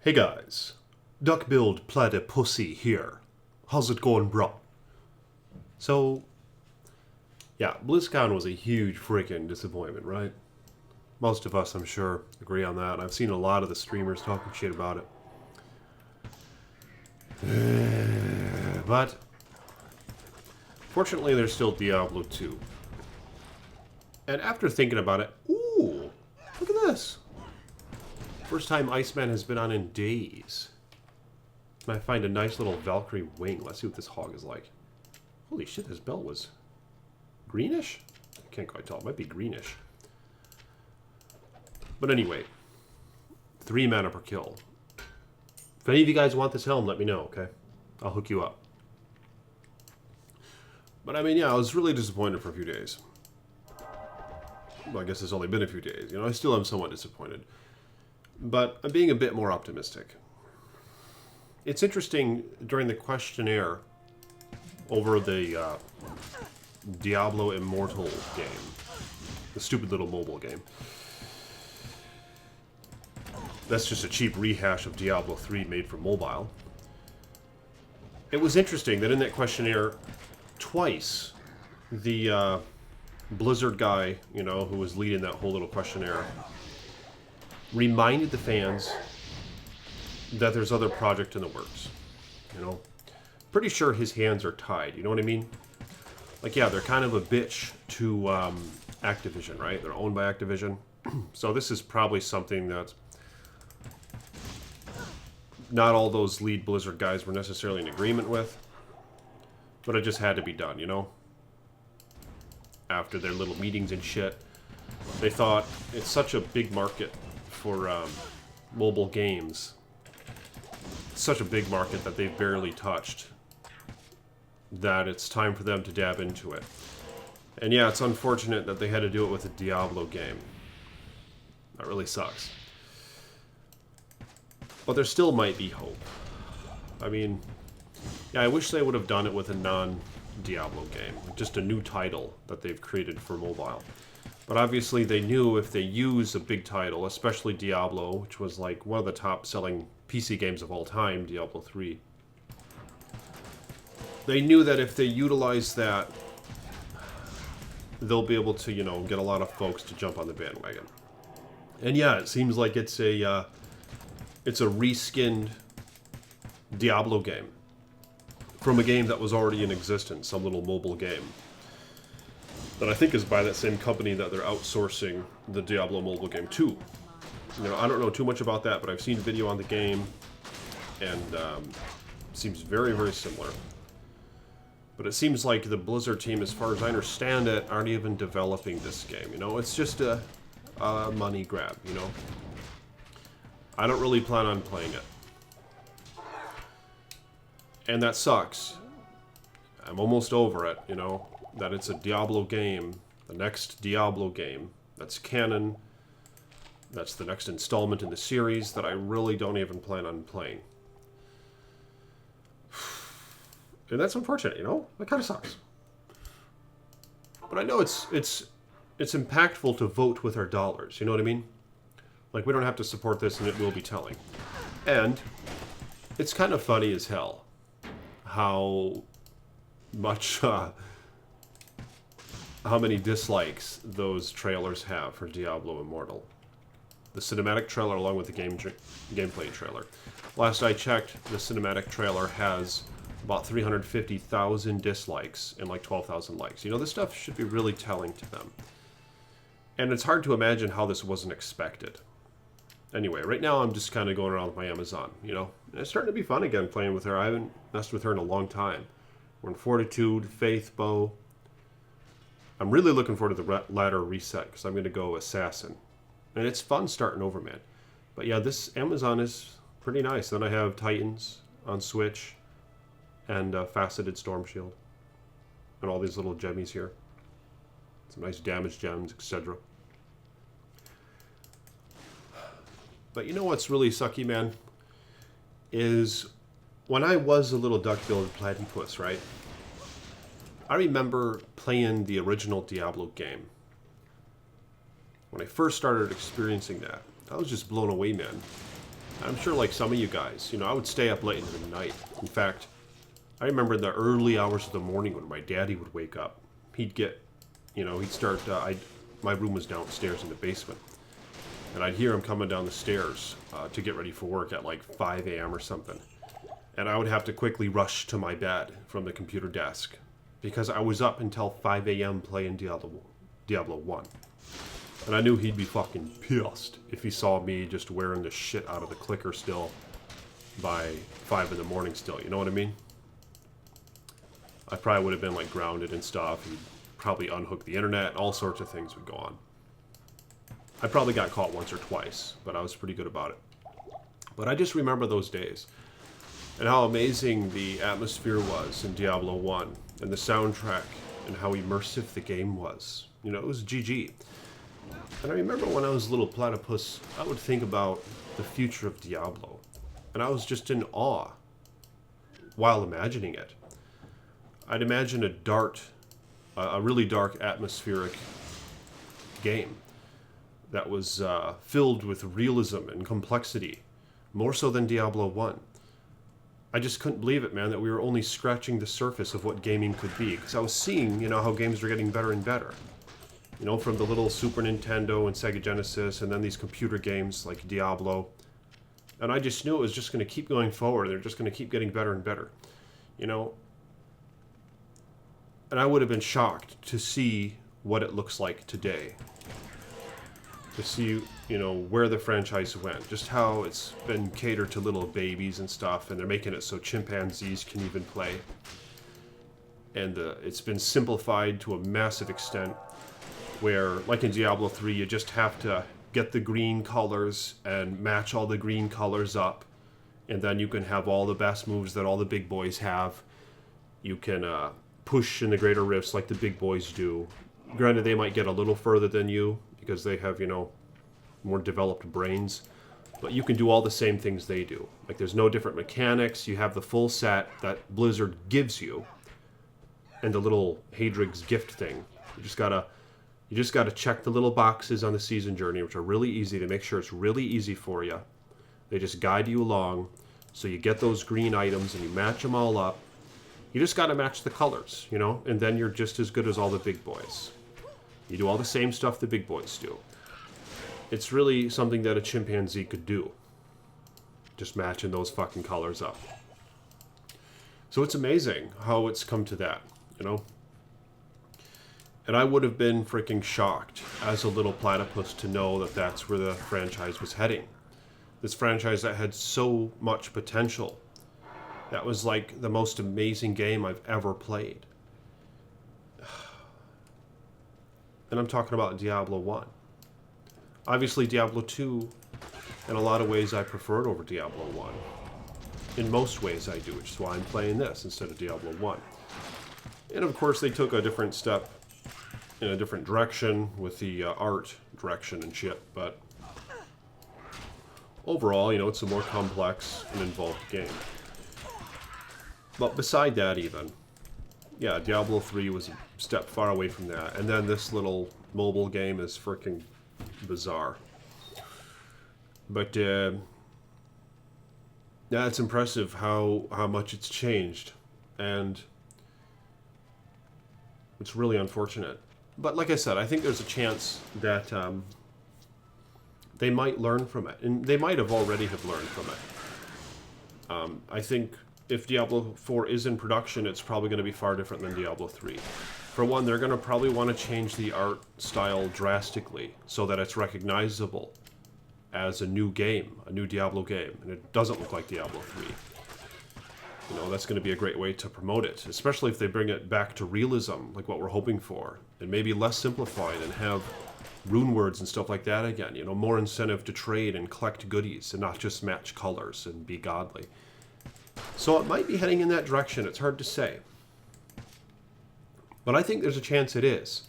Hey guys, Duck-billed Platypussy here. How's it going, bro? So, yeah, BlizzCon was a huge freaking disappointment, right? Most of us, I'm sure, agree on that. I've seen a lot of the streamers talking shit about it. But, fortunately, there's still Diablo 2. And after thinking about it, ooh, look at this. First time Iceman has been on in days. And I find a nice little Valkyrie wing. Let's see what this hog is like. Holy shit, his belt was greenish? I can't quite tell. It might be greenish. But anyway, 3 mana per kill. If any of you guys want this helm, let me know, okay? I'll hook you up. But I mean, yeah, I was really disappointed for a few days. Well, I guess it's only been a few days. You know, I still am somewhat disappointed. But I'm being a bit more optimistic. It's interesting, during the questionnaire over the Diablo Immortal game, the stupid little mobile game. That's just a cheap rehash of Diablo 3 made for mobile. It was interesting that in that questionnaire, twice, the Blizzard guy, you know, who was leading that whole little questionnaire, reminded the fans that there's other project in the works. You know, pretty sure his hands are tied. You know what I mean? Like, yeah, they're kind of a bitch to Activision, right? They're owned by Activision. So this is probably something that not all those lead Blizzard guys were necessarily in agreement with, but it just had to be done, you know? After their little meetings and shit, they thought it's such a big market for mobile games. It's such a big market that they've barely touched, that it's time for them to dab into it. And yeah, it's unfortunate that they had to do it with a Diablo game. That really sucks. But there still might be hope. I mean, yeah, I wish they would have done it with a non-Diablo game. Just a new title that they've created for mobile. But obviously they knew if they use a big title, especially Diablo, which was like one of the top selling PC games of all time, Diablo 3. They knew that if they utilize that, they'll be able to, you know, get a lot of folks to jump on the bandwagon. And yeah, it seems like it's a reskinned Diablo game from a game that was already in existence, some little mobile game that I think is by that same company that they're outsourcing the Diablo mobile game to. You know, I don't know too much about that, but I've seen video on the game, and seems very, very similar. But it seems like the Blizzard team, as far as I understand it, aren't even developing this game. You know, it's just a money grab, you know? I don't really plan on playing it. And that sucks. I'm almost over it, you know? That it's a Diablo game, the next Diablo game, that's canon, that's the next installment in the series that I really don't even plan on playing. And that's unfortunate, you know? That kind of sucks. But I know it's impactful to vote with our dollars, you know what I mean? Like, we don't have to support this and it will be telling. And it's kind of funny as hell how much how many dislikes those trailers have for Diablo Immortal. The cinematic trailer along with the gameplay trailer. Last I checked, the cinematic trailer has about 350,000 dislikes and like 12,000 likes. You know, this stuff should be really telling to them. And it's hard to imagine how this wasn't expected. Anyway, right now I'm just kind of going around with my Amazon, you know. And it's starting to be fun again playing with her. I haven't messed with her in a long time. We're in Fortitude, Faith, Bow. I'm really looking forward to the ladder reset because I'm going to go Assassin. And it's fun starting over, man. But yeah, this Amazon is pretty nice. Then I have Titans on Switch and Faceted Storm Shield. And all these little gemmies here. Some nice damage gems, etc. But you know what's really sucky, man? Is when I was a little duck-billed platypus, right? I remember playing the original Diablo game. When I first started experiencing that, I was just blown away, man. I'm sure like some of you guys, you know, I would stay up late into the night. In fact, I remember in the early hours of the morning when my daddy would wake up. He'd get, you know, he'd start, my room was downstairs in the basement. And I'd hear him coming down the stairs to get ready for work at like 5 a.m. or something. And I would have to quickly rush to my bed from the computer desk because I was up until 5 a.m. playing Diablo 1. And I knew he'd be fucking pissed if he saw me just wearing the shit out of the clicker still by 5 in the morning still, you know what I mean? I probably would have been like grounded and stuff. He'd probably unhook the internet, all sorts of things would go on. I probably got caught once or twice, but I was pretty good about it. But I just remember those days and how amazing the atmosphere was in Diablo 1 and the soundtrack and how immersive the game was. You know, it was GG. And I remember when I was a little platypus, I would think about the future of Diablo. And I was just in awe while imagining it. I'd imagine a really dark atmospheric game that was filled with realism and complexity, more so than Diablo 1. I just couldn't believe it, man, that we were only scratching the surface of what gaming could be. Because I was seeing, you know, how games were getting better and better. You know, from the little Super Nintendo and Sega Genesis, and then these computer games like Diablo. And I just knew it was just going to keep going forward. They're just going to keep getting better and better. You know? And I would have been shocked to see what it looks like today. To see, you know, where the franchise went. Just how it's been catered to little babies and stuff. And they're making it so chimpanzees can even play. And it's been simplified to a massive extent. Where, like in Diablo 3, you just have to get the green colors and match all the green colors up. And then you can have all the best moves that all the big boys have. You can push in the greater rifts like the big boys do. Granted, they might get a little further than you because they have, you know, more developed brains. But you can do all the same things they do. Like, there's no different mechanics. You have the full set that Blizzard gives you. And the little Hadrig's gift thing. You just gotta check the little boxes on the season journey, which are really easy to make sure it's really easy for you. They just guide you along. So you get those green items and you match them all up. You just gotta match the colors, you know? And then you're just as good as all the big boys. You do all the same stuff the big boys do. It's really something that a chimpanzee could do. Just matching those fucking colors up. So it's amazing how it's come to that, you know? And I would have been freaking shocked as a little platypus to know that that's where the franchise was heading. This franchise that had so much potential. That was like the most amazing game I've ever played. And I'm talking about Diablo 1. Obviously Diablo 2, in a lot of ways I prefer it over Diablo 1. In most ways I do, which is why I'm playing this instead of Diablo 1. And of course they took a different step in a different direction with the art direction and shit, but overall, you know, it's a more complex and involved game. But beside that even, yeah, Diablo 3 was a step far away from that. And then this little mobile game is freaking bizarre. But, yeah, it's impressive how much it's changed. And it's really unfortunate. But like I said, I think there's a chance that they might learn from it. And they might have already have learned from it. I think if Diablo 4 is in production, it's probably going to be far different than Diablo 3. For one, they're going to probably want to change the art style drastically so that it's recognizable as a new game, a new Diablo game. And it doesn't look like Diablo 3. You know, that's going to be a great way to promote it, especially if they bring it back to realism, like what we're hoping for, and maybe less simplified and have rune words and stuff like that again. You know, more incentive to trade and collect goodies and not just match colors and be godly. So it might be heading in that direction. It's hard to say. But I think there's a chance it is.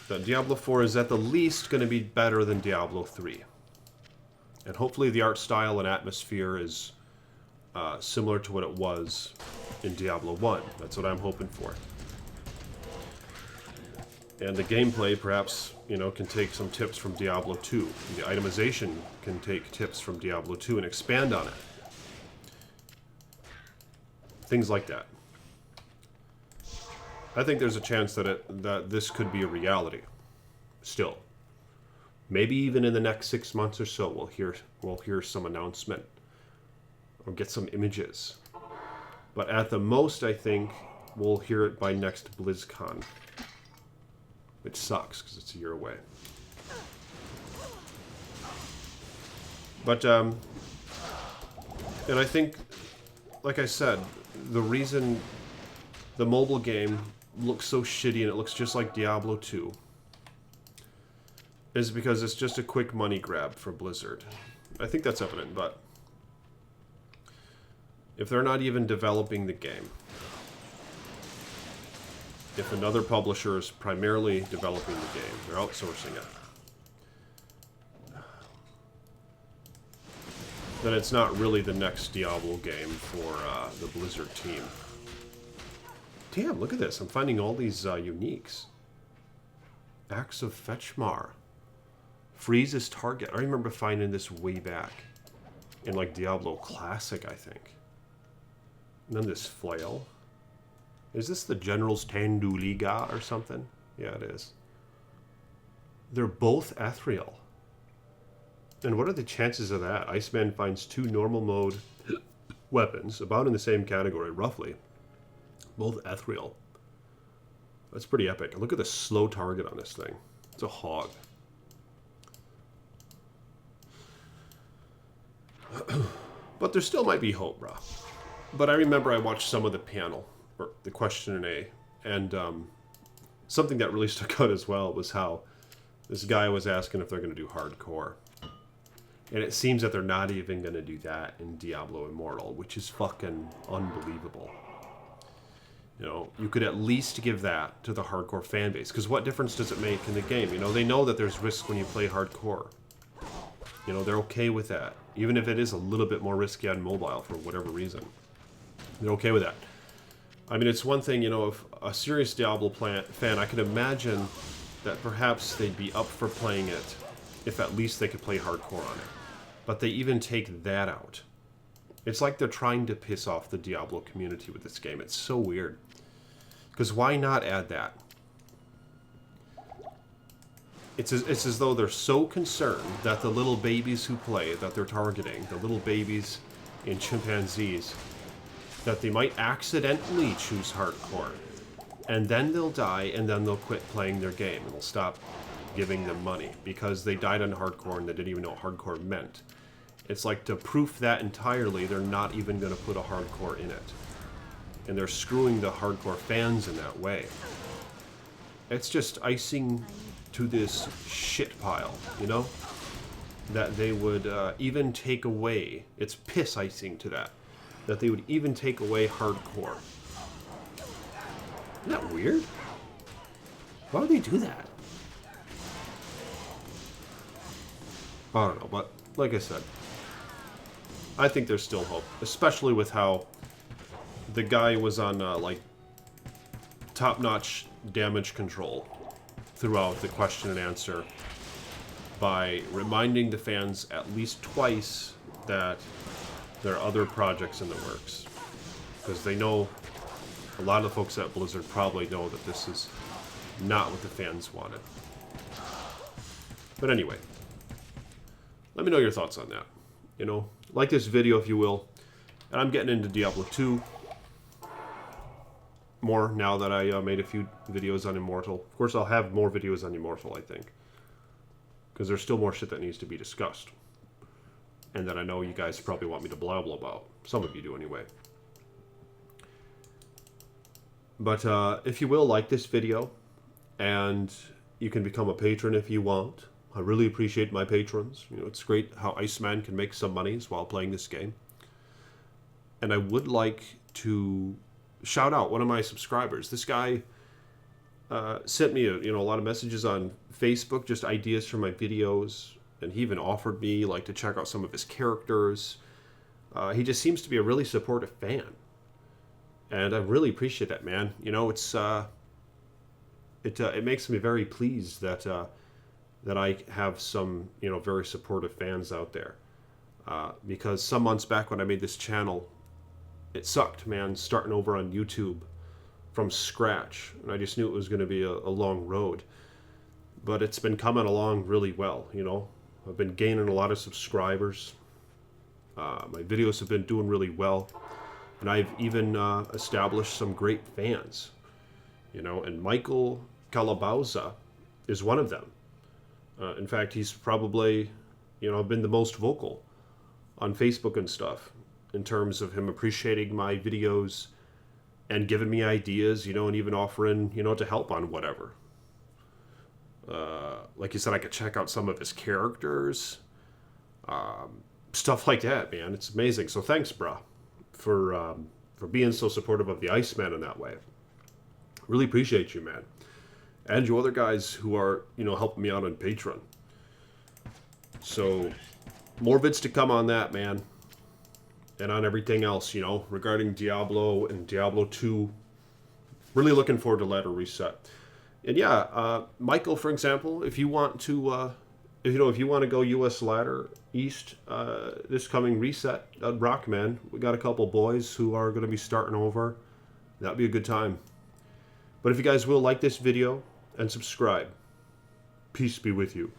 That Diablo 4 is at the least going to be better than Diablo 3. And hopefully the art style and atmosphere is similar to what it was in Diablo 1. That's what I'm hoping for. And the gameplay, perhaps, you know, can take some tips from Diablo 2. The itemization can take tips from Diablo 2 and expand on it. Things like that. I think there's a chance that this could be a reality. Still. Maybe even in the next 6 months or so, we'll hear some announcement or get some images. But at the most, I think we'll hear it by next BlizzCon, which sucks because it's a year away. But and I think, like I said, the reason the mobile game looks so shitty and it looks just like Diablo 2 is because it's just a quick money grab for Blizzard. I think that's evident, but if they're not even developing the game, if another publisher is primarily developing the game, they're outsourcing it, then it's not really the next Diablo game for the Blizzard team. Damn, look at this. I'm finding all these uniques. Axe of Fetchmar. Freeze his target. I remember finding this way back in like Diablo Classic, I think. And then this flail. Is this the General's Tanduliga or something? Yeah, it is. They're both ethereal. And what are the chances of that? Iceman finds 2 normal mode weapons, about in the same category, roughly. Both ethereal. That's pretty epic. Look at the slow target on this thing. It's a hog. But there still might be hope, bro. But I remember I watched some of the panel, or the Q&A, and something that really stuck out as well was how this guy was asking if they're going to do hardcore. And it seems that they're not even going to do that in Diablo Immortal, which is fucking unbelievable. You know, you could at least give that to the hardcore fan base, because what difference does it make in the game? You know, they know that there's risk when you play hardcore. You know, they're okay with that, even if it is a little bit more risky on mobile for whatever reason. They're okay with that. I mean, it's one thing, you know, if a serious Diablo fan, I could imagine that perhaps they'd be up for playing it if at least they could play hardcore on it. But they even take that out. It's like they're trying to piss off the Diablo community with this game. It's so weird. Because why not add that? It's as though they're so concerned that the little babies who play, that they're targeting, the little babies in chimpanzees, that they might accidentally choose hardcore. And then they'll die, and then they'll quit playing their game, and they'll stop giving them money because they died on hardcore and they didn't even know what hardcore meant. It's like, to proof that entirely, they're not even going to put a hardcore in it. And they're screwing the hardcore fans in that way. It's just icing to this shit pile, you know? That they would even take away, it's piss icing to that, that they would even take away hardcore. Isn't that weird? Why would they do that? I don't know, but like I said, I think there's still hope, especially with how the guy was on like top-notch damage control throughout the question and answer by reminding the fans at least twice that there are other projects in the works, because they know, a lot of the folks at Blizzard probably know that this is not what the fans wanted. But anyway, let me know your thoughts on that. You know, like this video if you will. And I'm getting into Diablo 2 more now that I made a few videos on Immortal. Of course, I'll have more videos on Immortal, I think, because there's still more shit that needs to be discussed, and that I know you guys probably want me to blah blah about. Some of you do anyway. But if you will, like this video, and you can become a patron if you want. I really appreciate my patrons. You know, it's great how Iceman can make some monies while playing this game. And I would like to shout out one of my subscribers. This guy sent me a lot of messages on Facebook, just ideas for my videos, and he even offered me like to check out some of his characters. He just seems to be a really supportive fan, and I really appreciate that, man. You know, it's it makes me very pleased that that I have some, you know, very supportive fans out there. Because some months back when I made this channel, it sucked, man, starting over on YouTube from scratch. And I just knew it was going to be a long road. But it's been coming along really well, you know. I've been gaining a lot of subscribers. My videos have been doing really well. And I've even established some great fans, you know. And Michael Calabauza is one of them. In fact, he's probably, you know, been the most vocal on Facebook and stuff in terms of him appreciating my videos and giving me ideas, you know, and even offering, you know, to help on whatever. Like you said, I could check out some of his characters, stuff like that, man. It's amazing. So thanks, brah, for being so supportive of the Iceman in that way. Really appreciate you, man. And you other guys who are, you know, helping me out on Patreon. So, more vids to come on that, man. And on everything else, you know, regarding Diablo and Diablo 2. Really looking forward to Ladder Reset. And yeah, Michael, for example, if you want to, if you want to go US Ladder East this coming reset, rock, man. We got a couple boys who are going to be starting over. That'd be a good time. But if you guys will like this video and subscribe, peace be with you.